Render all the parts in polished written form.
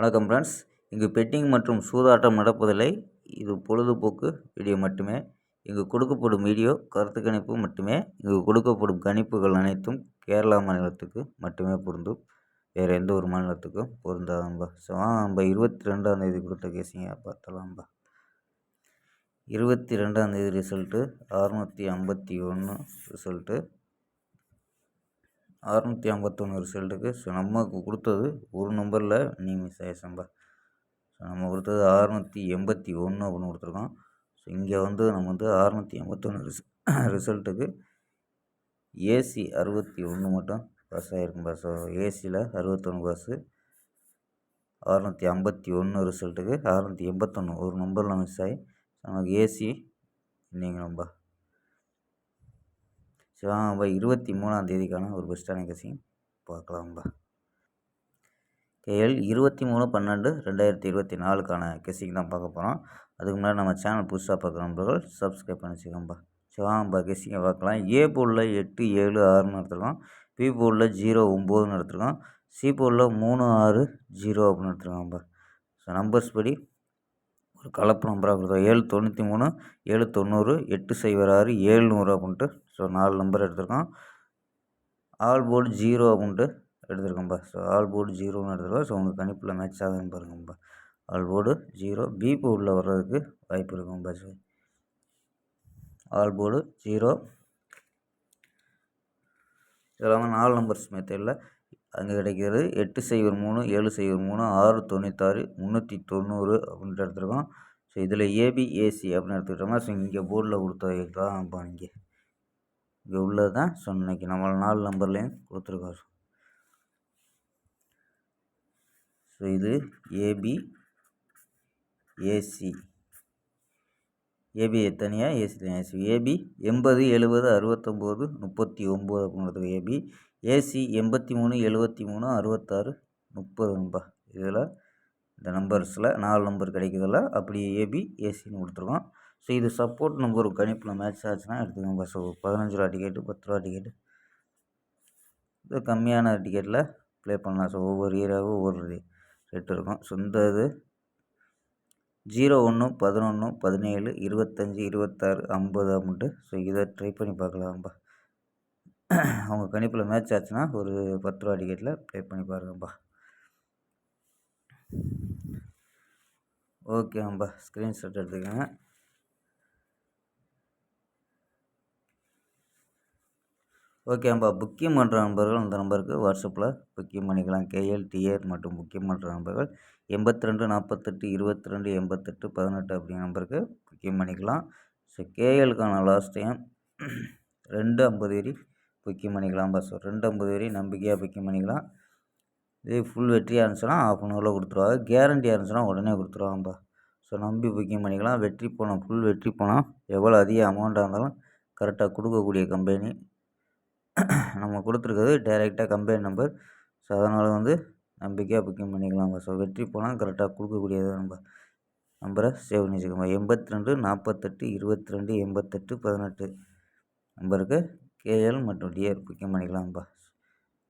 வணக்கம் ஃப்ரெண்ட்ஸ். இங்கு பெட்டிங் மற்றும் சூதாட்டம் நடப்பதில்லை. இது பொழுதுபோக்கு வீடியோ மட்டுமே. இங்கு கொடுக்கப்படும் வீடியோ கருத்து கணிப்பு மட்டுமே. இங்கு கொடுக்கப்படும் கணிப்புகள் அனைத்தும் கேரளா மாநிலத்துக்கு மட்டுமே பொருந்தும். வேறு எந்த ஒரு மாநிலத்துக்கும் பொருந்தாதம்பா. ஸோ நம்ம 22ஆம் கொடுத்த கேஸிங்க பார்த்தலாம்பா. 22ஆம் ரிசல்ட்டு 651 ரிசல்ட்டு 651 ரிசல்ட்டுக்கு. ஸோ நமக்கு கொடுத்தது ஒரு நம்பரில் நீ மிஸ் ஆயிடுச்சம்பா. ஸோ நம்ம கொடுத்தது 681 அப்படின்னு கொடுத்துருக்கோம். ஸோ இங்கே நம்ம 681 ரிசல்ட்டுக்கு ஏசி 61 மட்டும் பாஸ் ஆகிருக்கும்பா. ஸோ ஏசியில் 61 பாஸு. 651 ரிசல்ட்டுக்கு 681 ஒரு நம்பரில் மிஸ் ஆகி நமக்கு ஏசி இல்லைங்களாம்பா. ஸோ 23ஆம் தேதிக்கான ஒரு பெஸ்ட்டான கெஸ்ஸிங் பார்க்கலாம்பா. கேஎல் 23/12/2024க்கான கெஸ்ஸிங் தான் பார்க்க போகிறோம். அதுக்கு முன்னாடி நம்ம சேனல் புதுசாக பார்க்குற நண்பர்கள் சப்ஸ்கிரைப் பண்ணி வச்சுக்கோம்பா. ஸோ கெஸ்ஸிங்கை பார்க்கலாம். ஏ போர்டில் 8, 7, 6ன்னு எடுத்துருக்கோம். பி போர்டில் 0, 9ன்னு எடுத்துருக்கோம். சி போர்டில் 3, 6, 0 அப்படின்னு எடுத்துருக்கோம்பா. ஸோ நம்பர்ஸ் படி ஒரு கலப்பு நம்பராக கொடுத்தோம். 793, 790, 806, 700 அப்படின்ட்டு. ஸோ 4 நம்பர் எடுத்திருக்கோம். ஆல் போர்டு 0 அப்படின்ட்டு எடுத்துருக்கோம்பா. ஸோ ஆல் போர்டு 0ன்னு எடுத்துருக்கோம். ஸோ உங்கள் கணிப்பில் மேட்ச் ஆகுதுன்னு பாருங்கம்பா. ஆல் போர்டு 0 பி போர்டில் வர்றதுக்கு வாய்ப்பு இருக்கும்பா. ஸோ ஆல் போர்டு 0 இதெல்லாம் 4 நம்பர்ஸ் மெத்தடில் அங்கே கிடைக்கிறது. 803, 703, 696, 390 அப்படின்ட்டு எடுத்துருக்கோம். ஸோ இதில் ஏபி ஏசி அப்படின்னு எடுத்துக்கிட்டோம்னா ஸோ இங்கே போர்டில் கொடுத்தது தான்ப்பா. இங்கே உள்ளது தான். ஸோ இன்றைக்கி நம்ம 4 நம்பர்லேயும் கொடுத்துருக்கோம். ஸோ இது ஏபி ஏசி. ஏபி தனியாக ஏசி தனியாக. ஸோ ஏபி 80, 70, 69, 39 அப்படிங்கிறது ஏபி. ஏசி 83, 73, 66, 30ம்பா. இதில் இந்த நம்பர்ஸில் 4 நம்பர் கிடைக்கிறதில்ல. அப்படி ஏபி ஏசின்னு கொடுத்துருக்கோம். ஸோ இது சப்போர்ட் நம்பர் கணிப்பில் மேட்ச் ஆச்சுன்னா எடுத்துக்கோங்க. ஸோ 15 ரூபா டிக்கெட்டு, 10 ரூபா டிக்கெட்டு இது கம்மியான டிக்கெட்டில் ப்ளே பண்ணலாம். ஸோ ஒவ்வொரு ஏரியாவும் ஒவ்வொரு ரேட் இருக்கும். ஸோ இந்த இது 0, 1, 11, 17, 25, 26, 50 அப்படின்ட்டு. ஸோ இதை ட்ரை பண்ணி பார்க்கலாம்பா. அவங்க கணிப்பில் மேட்ச் ஆச்சுன்னா ஒரு 10 ரூபா டிக்கெட்டில் ப்ளே பண்ணி பாருங்கப்பா. ஓகேம்பா. ஸ்க்ரீன்ஷாட் எடுத்துக்கோங்க. ஓகேம்பா. புக்கிங் பண்ணுற நண்பர்கள் இந்த நம்பருக்கு வாட்ஸ்அப்பில் புக்கிங் பண்ணிக்கலாம். கேஎல் டிஆர் மற்றும் புக்கிங் பண்ணுற நண்பர்கள் 82 48 22 88 18 அப்படிங்கிற நம்பருக்கு புக்கிங் பண்ணிக்கலாம். ஸோ கேஎலுக்கான லாஸ்ட் டைம் 250 வரி புக்கிங் பண்ணிக்கலாம்பா. ஸோ 250 வரி நம்பிக்கையாக புக்கிங் பண்ணிக்கலாம். இதே ஃபுல் வெற்றியாக இருந்துச்சுன்னா ½ கொடுத்துருவாங்க. கேரண்டியாக இருந்துச்சுன்னா உடனே கொடுத்துருவாங்கப்பா. ஸோ நம்பி புக்கிங் பண்ணிக்கலாம். வெற்றி பணம் ஃபுல் வெற்றி பணம் எவ்வளோ அதிக அமௌண்ட்டாக இருந்தாலும் கரெக்டாக கொடுக்கக்கூடிய கம்பெனி நம்ம கொடுத்துருக்கிறது டைரெக்டாக கம்பெனி நம்பர். ஸோ அதனால் நம்பிக்கையாக புக்கிங் பண்ணிக்கலாம்பா. ஸோ வெற்றி போனால் கரெக்டாக கொடுக்கக்கூடியது நம்பரை சேவ் பண்ணி வச்சுக்கோங்க. 82 48 22 88 18 நம்பருக்கு கேஎல் மற்றும் டிஆர் புக்கிங் பண்ணிக்கலாம்பா.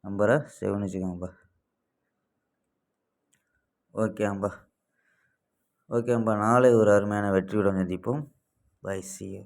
நம்பரை சேவ் பண்ணி வச்சுக்கோங்கப்பா. ஓகேம்பா. நாளை ஒரு அருமையான வெற்றியுடன் சந்திப்போம். Bye, see you.